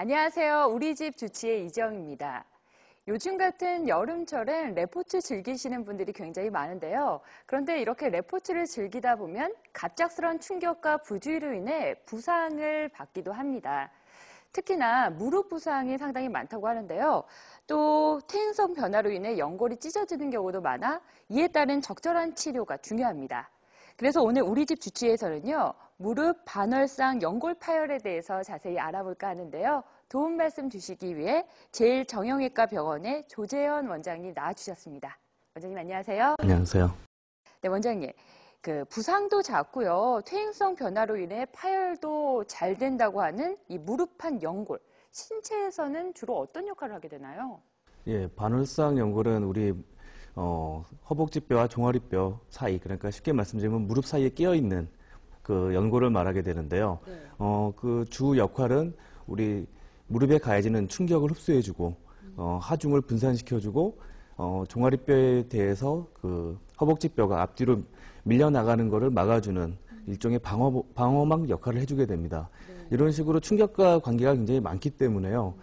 안녕하세요. 우리 집 주치의 이정입니다. 요즘 같은 여름철엔 레포츠 즐기시는 분들이 굉장히 많은데요. 그런데 이렇게 레포츠를 즐기다 보면 갑작스러운 충격과 부주의로 인해 부상을 받기도 합니다. 특히나 무릎 부상이 상당히 많다고 하는데요. 또 퇴행성 변화로 인해 연골이 찢어지는 경우도 많아 이에 따른 적절한 치료가 중요합니다. 그래서 오늘 우리 집 주치에서는요, 무릎 반월상 연골 파열에 대해서 자세히 알아볼까 하는데요. 도움 말씀 주시기 위해 제일정형외과 병원의 조재현 원장님 나와주셨습니다. 원장님 안녕하세요. 안녕하세요. 네, 원장님. 부상도 작고요. 퇴행성 변화로 인해 파열도 잘 된다고 하는 이 무릎판 연골. 신체에서는 주로 어떤 역할을 하게 되나요? 예, 반월상 연골은 우리 허벅지뼈와 종아리뼈 사이, 그러니까 쉽게 말씀드리면 무릎 사이에 끼어 있는 그 연골을 말하게 되는데요. 네. 그 주 역할은 우리 무릎에 가해지는 충격을 흡수해주고 하중을 분산시켜주고 종아리뼈에 대해서 그 허벅지뼈가 앞뒤로 밀려나가는 것을 막아주는 일종의 방어막 역할을 해주게 됩니다. 네. 이런 식으로 충격과 관계가 굉장히 많기 때문에요.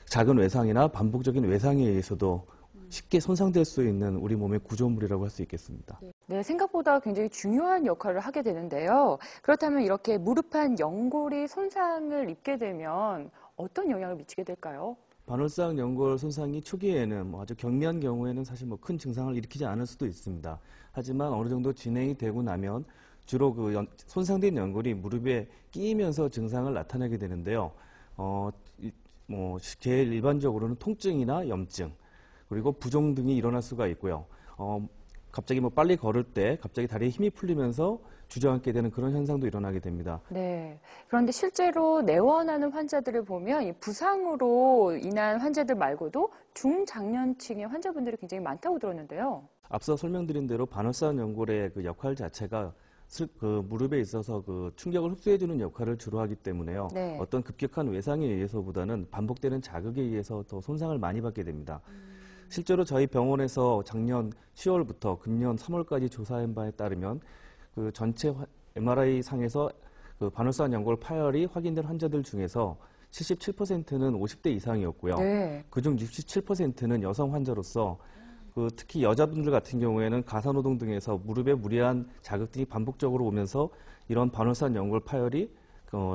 작은 외상이나 반복적인 외상에 의해서도 쉽게 손상될 수 있는 우리 몸의 구조물이라고 할 수 있겠습니다. 네, 생각보다 굉장히 중요한 역할을 하게 되는데요. 그렇다면 이렇게 무릎판 연골이 손상을 입게 되면 어떤 영향을 미치게 될까요? 반월상 연골 손상이 초기에는 아주 경미한 경우에는 사실 큰 증상을 일으키지 않을 수도 있습니다. 하지만 어느 정도 진행이 되고 나면 주로 손상된 연골이 무릎에 끼이면서 증상을 나타내게 되는데요. 제일 일반적으로는 통증이나 염증, 그리고 부종 등이 일어날 수가 있고요. 갑자기 빨리 걸을 때 갑자기 다리에 힘이 풀리면서 주저앉게 되는 그런 현상도 일어나게 됩니다. 네. 그런데 실제로 내원하는 환자들을 보면 이 부상으로 인한 환자들 말고도 중장년층의 환자분들이 굉장히 많다고 들었는데요. 앞서 설명드린 대로 반월상 연골의 그 역할 자체가 무릎에 있어서 그 충격을 흡수해주는 역할을 주로 하기 때문에요. 네. 어떤 급격한 외상에 의해서보다는 반복되는 자극에 의해서 더 손상을 많이 받게 됩니다. 실제로 저희 병원에서 작년 10월부터 금년 3월까지 조사한 바에 따르면 그 전체 MRI 상에서 그 반월상 연골 파열이 확인된 환자들 중에서 77%는 50대 이상이었고요. 네. 그중 67%는 여성 환자로서 특히 여자분들 같은 경우에는 가사노동 등에서 무릎에 무리한 자극들이 반복적으로 오면서 이런 반월상 연골 파열이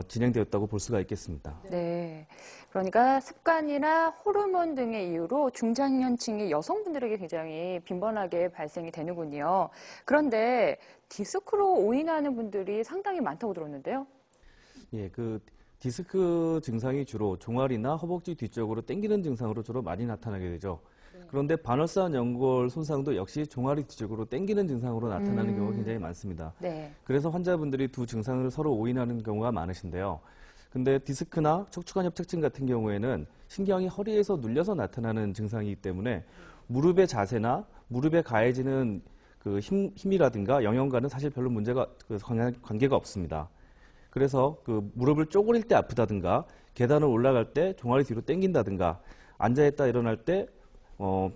진행되었다고 볼 수가 있겠습니다. 네. 그러니까 습관이나 호르몬 등의 이유로 중장년층의 여성분들에게 굉장히 빈번하게 발생이 되는군요. 그런데 디스크로 오인하는 분들이 상당히 많다고 들었는데요. 예, 디스크 증상이 주로 종아리나 허벅지 뒤쪽으로 당기는 증상으로 주로 많이 나타나게 되죠. 그런데 반월상 연골 손상도 역시 종아리 뒤쪽으로 당기는 증상으로 나타나는 경우가 굉장히 많습니다. 네. 그래서 환자분들이 두 증상을 서로 오인하는 경우가 많으신데요. 근데 디스크나 척추관 협착증 같은 경우에는 신경이 허리에서 눌려서 나타나는 증상이기 때문에 무릎의 자세나 무릎에 가해지는 그 힘이라든가 영역과는 사실 별로 관계가 없습니다. 그래서 무릎을 쪼그릴 때 아프다든가 계단을 올라갈 때 종아리 뒤로 당긴다든가 앉아있다 일어날 때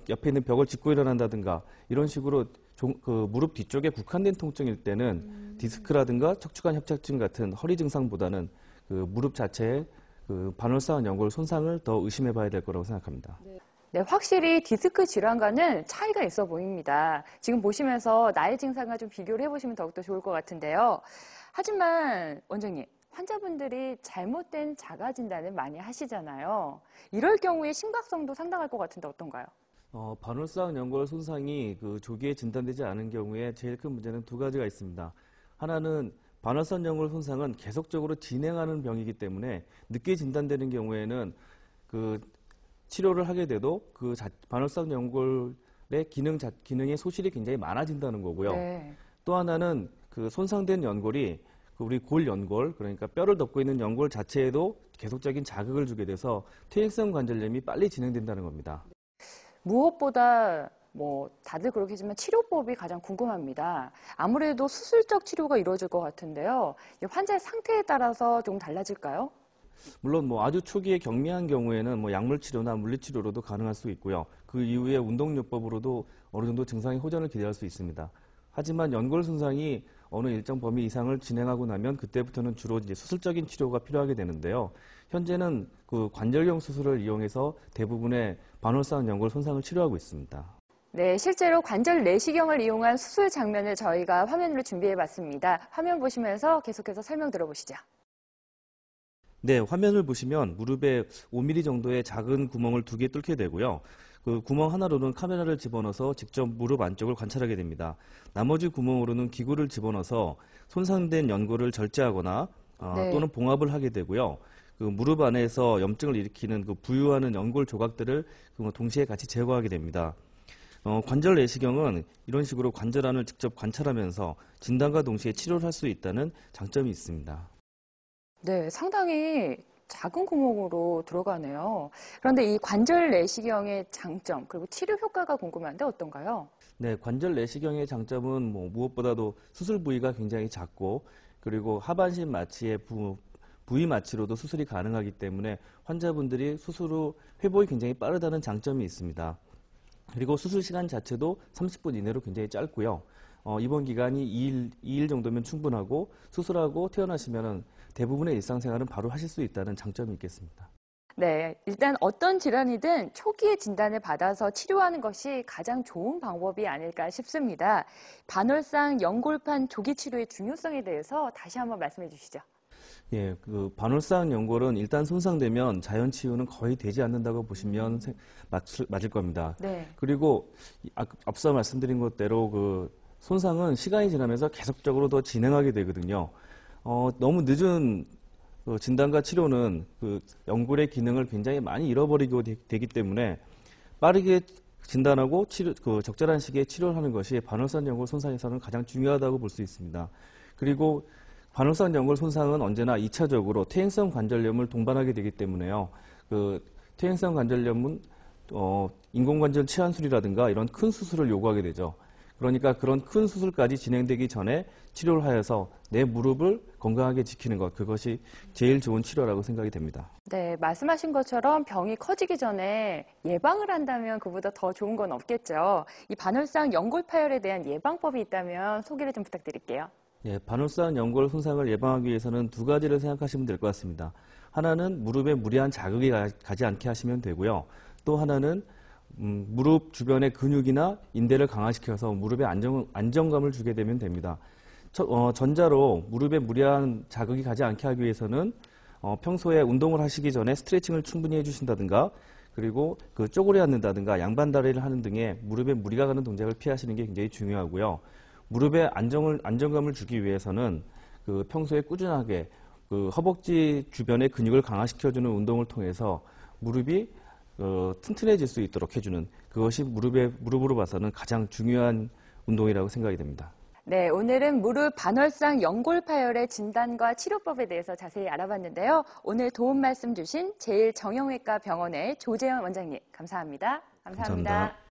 옆에 있는 벽을 짚고 일어난다든가 이런 식으로 무릎 뒤쪽에 국한된 통증일 때는 디스크라든가 척추관 협착증 같은 허리 증상보다는 무릎 자체의 반월상 연골 손상을 더 의심해 봐야 될 거라고 생각합니다. 네, 확실히 디스크 질환과는 차이가 있어 보입니다. 지금 보시면서 나의 증상과 좀 비교를 해보시면 더욱더 좋을 것 같은데요. 하지만 원장님, 환자분들이 잘못된 자가 진단을 많이 하시잖아요. 이럴 경우에 심각성도 상당할 것 같은데 어떤가요? 반월상 연골 손상이 조기에 진단되지 않은 경우에 제일 큰 문제는 두 가지가 있습니다. 하나는 반월상 연골 손상은 계속적으로 진행하는 병이기 때문에 늦게 진단되는 경우에는 치료를 하게 돼도 반월상 연골의 기능의 소실이 굉장히 많아진다는 거고요. 네. 또 하나는 손상된 연골이 우리 골연골, 그러니까 뼈를 덮고 있는 연골 자체에도 계속적인 자극을 주게 돼서 퇴행성 관절염이 빨리 진행된다는 겁니다. 무엇보다 다들 그렇게 하지만 치료법이 가장 궁금합니다. 아무래도 수술적 치료가 이루어질 것 같은데요. 환자의 상태에 따라서 좀 달라질까요? 물론 아주 초기에 경미한 경우에는 약물 치료나 물리 치료로도 가능할 수 있고요. 그 이후에 운동요법으로도 어느 정도 증상의 호전을 기대할 수 있습니다. 하지만 연골 손상이 어느 일정 범위 이상을 진행하고 나면 그때부터는 주로 이제 수술적인 치료가 필요하게 되는데요. 현재는 그 관절경 수술을 이용해서 대부분의 반월상 연골 손상을 치료하고 있습니다. 네, 실제로 관절 내시경을 이용한 수술 장면을 저희가 화면으로 준비해봤습니다. 화면 보시면서 계속해서 설명 들어보시죠. 네, 화면을 보시면 무릎에 5mm 정도의 작은 구멍을 2개 뚫게 되고요. 그 구멍 하나로는 카메라를 집어넣어서 직접 무릎 안쪽을 관찰하게 됩니다. 나머지 구멍으로는 기구를 집어넣어서 손상된 연골을 절제하거나 네. 또는 봉합을 하게 되고요. 그 무릎 안에서 염증을 일으키는 그 부유하는 연골 조각들을 동시에 같이 제거하게 됩니다. 관절 내시경은 이런 식으로 관절 안을 직접 관찰하면서 진단과 동시에 치료를 할 수 있다는 장점이 있습니다. 네, 상당히 작은 구멍으로 들어가네요. 그런데 이 관절 내시경의 장점, 그리고 치료 효과가 궁금한데 어떤가요? 네, 관절 내시경의 장점은 무엇보다도 수술 부위가 굉장히 작고 그리고 하반신 마취의 부위 마취로도 수술이 가능하기 때문에 환자분들이 수술 후 회복이 굉장히 빠르다는 장점이 있습니다. 그리고 수술 시간 자체도 30분 이내로 굉장히 짧고요. 입원 기간이 2일 정도면 충분하고 수술하고 퇴원하시면 대부분의 일상생활은 바로 하실 수 있다는 장점이 있겠습니다. 네, 일단 어떤 질환이든 초기에 진단을 받아서 치료하는 것이 가장 좋은 방법이 아닐까 싶습니다. 반월상 연골판 조기 치료의 중요성에 대해서 다시 한번 말씀해 주시죠. 예, 그 반월상 연골은 일단 손상되면 자연 치유는 거의 되지 않는다고 보시면 맞을 겁니다. 네. 그리고 앞서 말씀드린 것대로 그 손상은 시간이 지나면서 계속적으로 더 진행하게 되거든요. 너무 늦은 그 진단과 치료는 그 연골의 기능을 굉장히 많이 잃어버리게 되기 때문에 빠르게 진단하고 적절한 시기에 치료를 하는 것이 반월상 연골 손상에서는 가장 중요하다고 볼 수 있습니다. 그리고 반월상 연골 손상은 언제나 2차적으로 퇴행성 관절염을 동반하게 되기 때문에요. 그 퇴행성 관절염은 인공관절 치환술이라든가 이런 큰 수술을 요구하게 되죠. 그러니까 그런 큰 수술까지 진행되기 전에 치료를 하여서 내 무릎을 건강하게 지키는 것, 그것이 제일 좋은 치료라고 생각이 됩니다. 네, 말씀하신 것처럼 병이 커지기 전에 예방을 한다면 그보다 더 좋은 건 없겠죠. 이 반월상 연골 파열에 대한 예방법이 있다면 소개를 좀 부탁드릴게요. 예, 반월상 연골 손상을 예방하기 위해서는 2가지를 생각하시면 될 것 같습니다. 하나는 무릎에 무리한 자극이 가지 않게 하시면 되고요. 또 하나는 무릎 주변의 근육이나 인대를 강화시켜서 무릎에 안정감을 주게 되면 됩니다. 전자로 무릎에 무리한 자극이 가지 않게 하기 위해서는 평소에 운동을 하시기 전에 스트레칭을 충분히 해주신다든가 그리고 그 쪼그려 앉는다든가 양반 다리를 하는 등의 무릎에 무리가 가는 동작을 피하시는 게 굉장히 중요하고요. 무릎에 안정감을 주기 위해서는 그 평소에 꾸준하게 그 허벅지 주변의 근육을 강화시켜주는 운동을 통해서 무릎이 튼튼해질 수 있도록 해주는 그것이 무릎으로 봐서는 가장 중요한 운동이라고 생각이 됩니다. 네, 오늘은 무릎 반월상 연골 파열의 진단과 치료법에 대해서 자세히 알아봤는데요. 오늘 도움 말씀 주신 제일정형외과 병원의 조재현 원장님, 감사합니다. 감사합니다.